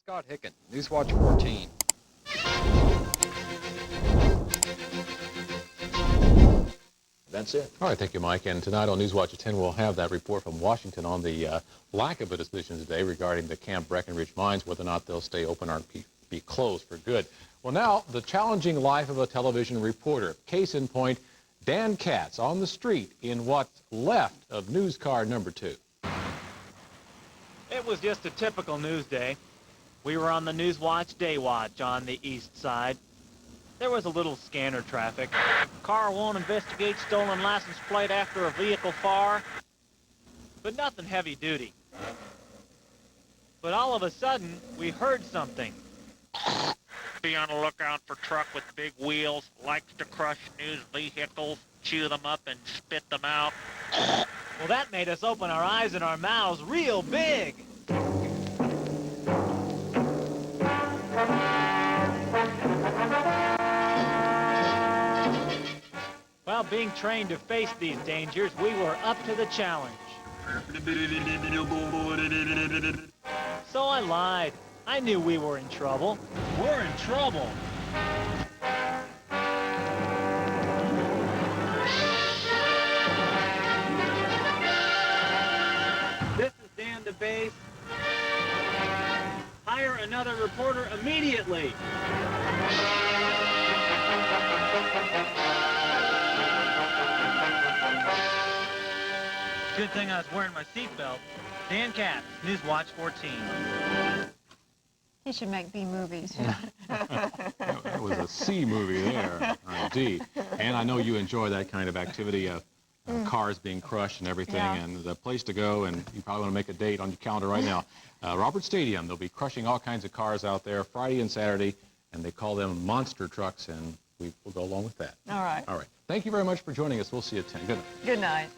Scott Hicken, Newswatch 14. That's it. All right, thank you, Mike. And tonight on Newswatch at 10, we'll have that report from Washington on the lack of a decision today regarding the Camp Breckenridge mines, whether or not they'll stay open or be closed for good. Well, now, the challenging life of a television reporter. Case in point, Dan Katz on the street in what's left of news car number 2. It was just a typical news day. We were on the Newswatch Day Watch on the east side. There was a little scanner traffic. Car won't investigate stolen license plate after a vehicle far, but nothing heavy duty. But all of a sudden, we heard something. Be on the lookout for truck with big wheels, likes to crush news vehicles, chew them up and spit them out. Well, that made us open our eyes and our mouths real big. Well, being trained to face these dangers, we were up to the challenge. So I lied. I knew we were in trouble. We're in trouble. This is Dan DeBase. Hire another reporter immediately. Good thing I was wearing my seatbelt. Dan Katz, Newswatch 14. He should make B movies. That was a C movie there, indeed. And I know you enjoy that kind of activity, cars being crushed and everything, and the place to go, and you probably want to make a date on your calendar right now. Robert Stadium, they'll be crushing all kinds of cars out there Friday and Saturday, and they call them monster trucks, and we will go along with that. All right. All right. Thank you very much for joining us. We'll see you at 10. Good night. Good night.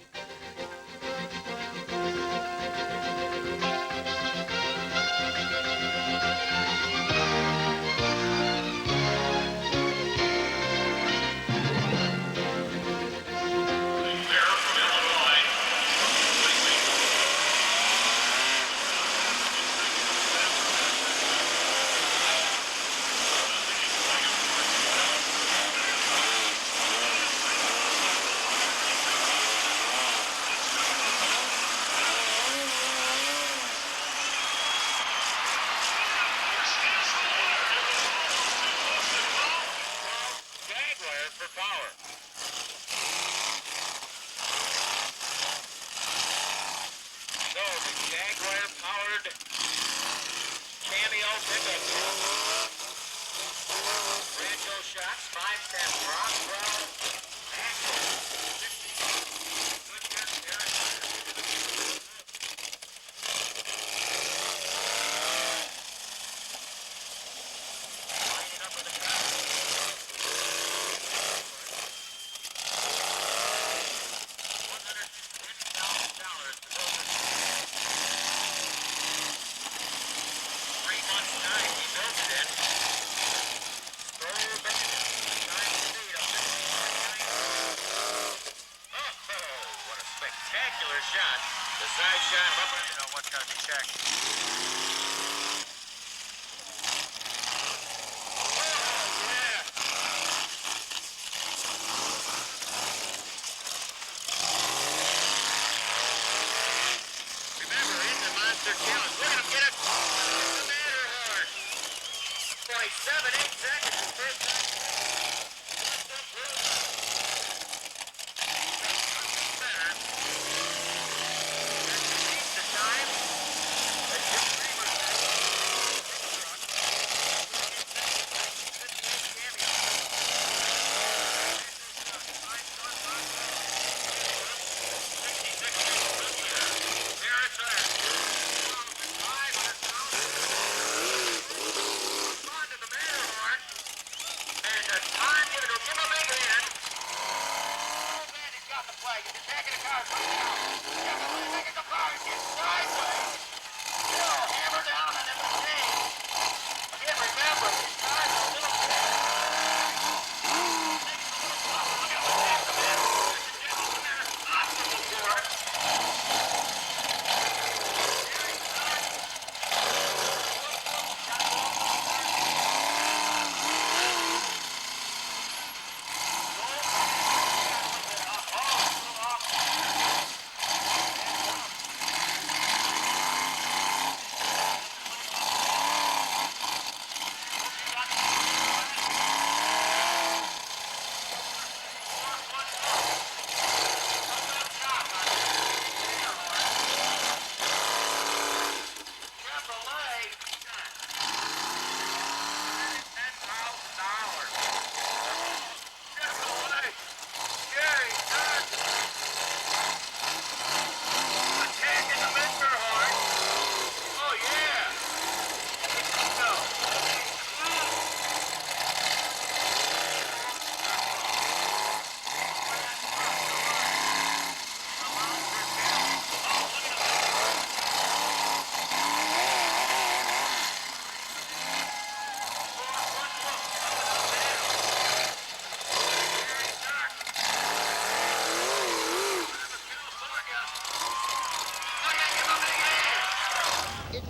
Shot. The side shot, you know what's got to be checked. Remember, in the monster challenge, look at him get it. The matter hard. 7-8 seconds in first time.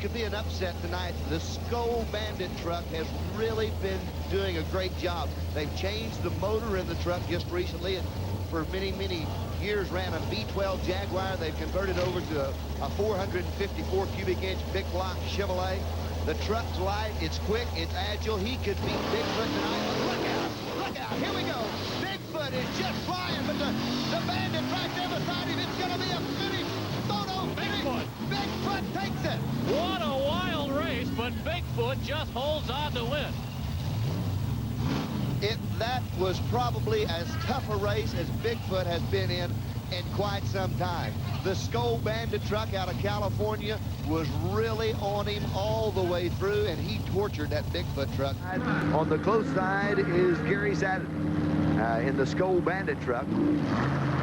could be an upset tonight. The Skoal Bandit truck has really been doing a great job. They've changed the motor in the truck just recently. It, for many, many years, ran a V12 Jaguar. They've converted over to a 454 cubic inch big block Chevrolet. The truck's light, it's quick, it's agile. He could beat Bigfoot tonight. Look out, look out, here we go. Bigfoot is just flying, but the Bandit right there beside him. It's going to be a finish. Photo finish. Bigfoot takes it. What a wild race, but Bigfoot just holds on to win. That was probably as tough a race as Bigfoot has been in quite some time. The Skoal Bandit truck out of California was really on him all the way through, and he tortured that Bigfoot truck. On the close side is Gary Sadden in the Skoal Bandit truck.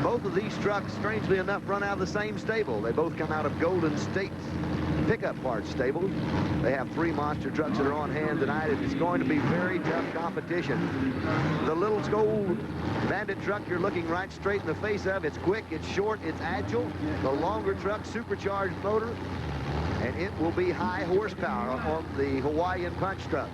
Both of these trucks, strangely enough, run out of the same stable. They both come out of Golden State's pickup parts stable. They have 3 monster trucks that are on hand tonight, and it's going to be very tough competition. The little Skoal Bandit truck you're looking right straight in the face of. It's quick, it's short, it's agile. The longer truck, supercharged motor, and it will be high horsepower on the Hawaiian Punch truck.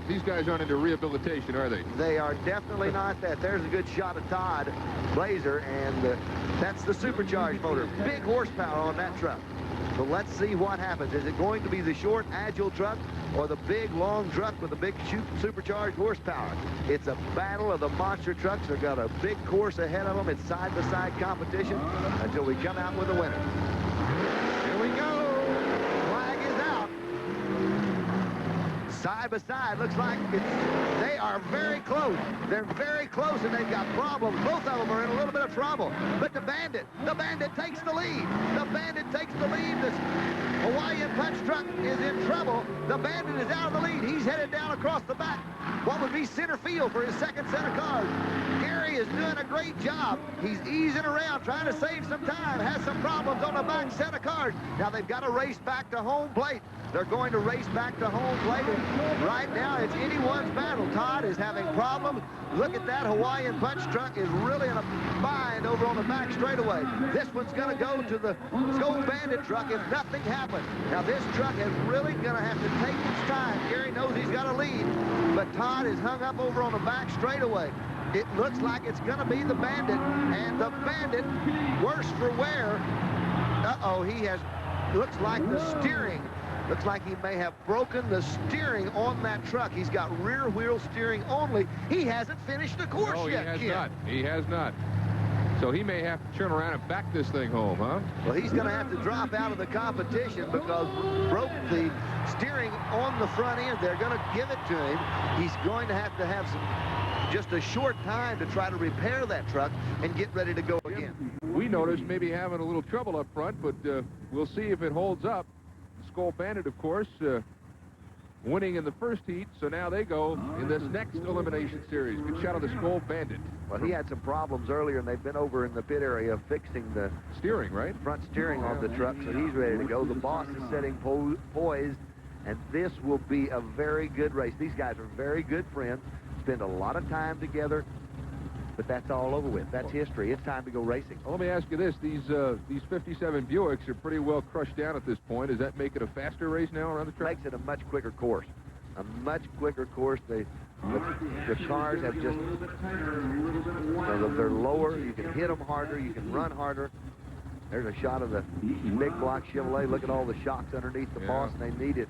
These guys aren't into rehabilitation, are they? They are definitely not that. There's a good shot of Todd Blazer, and that's the supercharged motor. Big horsepower on that truck. So let's see what happens. Is it going to be the short, agile truck or the big, long truck with the big supercharged horsepower? It's a battle of the monster trucks. They've got a big course ahead of them. It's side-by-side competition until we come out with a winner. Here we go. Flag is out. Side by side, looks like they are very close. They're very close, and they've got problems. Both of them are in a little bit of trouble. But the Bandit takes the lead. The Bandit takes the lead. This Hawaiian Punch truck is in trouble. The Bandit is out of the lead. He's headed down across the back. What would be center field for his second set of cars. Gary is doing a great job. He's easing around, trying to save some time. Has some problems on the back set of cars. Now they've got to race back to home plate. They're going to race back to home plate. And right now, it's anyone's battle. Todd is having problems. Look at that. Hawaiian Punch truck is really in a bind over on the back straightaway. This one's going to go to the Skoal Bandit truck if nothing happens. Now, this truck is really going to have to take its time. Gary knows he's got a lead, but Todd is hung up over on the back straightaway. It looks like it's going to be the Bandit, and the Bandit, worse for wear. Uh-oh, looks like the steering. Looks like he may have broken the steering on that truck. He's got rear wheel steering only. He hasn't finised the course yet, he has Ken. not. He has not. So he may have to turn around and back this thing home, huh? Well, he's going to have to drop out of the competition because broke the steering on the front end. They're going to give it to him. He's going to have just a short time to try to repair that truck and get ready to go again. We noticed maybe having a little trouble up front, but we'll see if it holds up. Skoal Bandit, of course, winning in the first heat, so now they go in this next elimination series. Good shot of the Skoal Bandit. Well, he had some problems earlier, and they've been over in the pit area fixing the steering, right? Front steering on the truck, so he's ready to go. The boss is setting poised, and this will be a very good race. These guys are very good friends, spend a lot of time together, but that's all over with. That's history. It's time to go racing. Well, let me ask you this. These 57 Buicks are pretty well crushed down at this point. Does that make it a faster race now around the track? Makes it a much quicker course. A much quicker course. The cars have just, they're lower. You can hit them harder. You can run harder. There's a shot of the big block Chevrolet. Look at all the shocks underneath the boss, and they need it.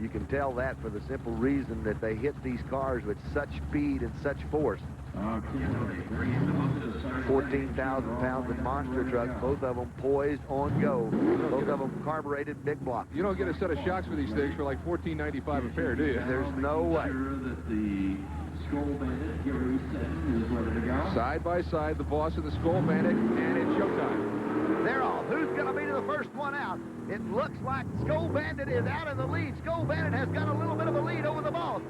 You can tell that for the simple reason that they hit these cars with such speed and such force. 14,000 pounds of monster trucks, both of them poised on go. Both of them carbureted big block. You don't get a set of shocks for these things for like $14.95 a pair, do you? There's no way. Side by side, the boss of the Skoal Bandit, and it's showtime. They're off. Who's going to be the first one out? It looks like Skoal Bandit is out in the lead. Skoal Bandit has got a little bit of a lead over the boss.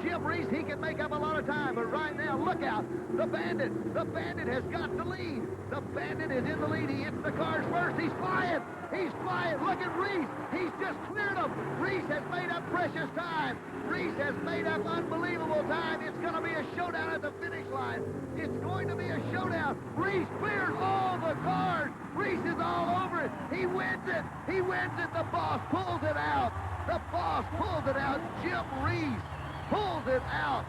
Jim Reese, he can make up a lot of time, but right now, look out. The Bandit has got the lead. The Bandit is in the lead. He hits the cars first. He's flying. He's flying. Look at Reese. He's just cleared them. Reese has made up precious time. Reese has made up unbelievable time. It's going to be a showdown at the finish line. It's going to be a showdown. Reese clears all the cars. Reese is all over it. He wins it. He wins it. The boss pulls it out. The boss pulls it out. Jim Reese pulls it out.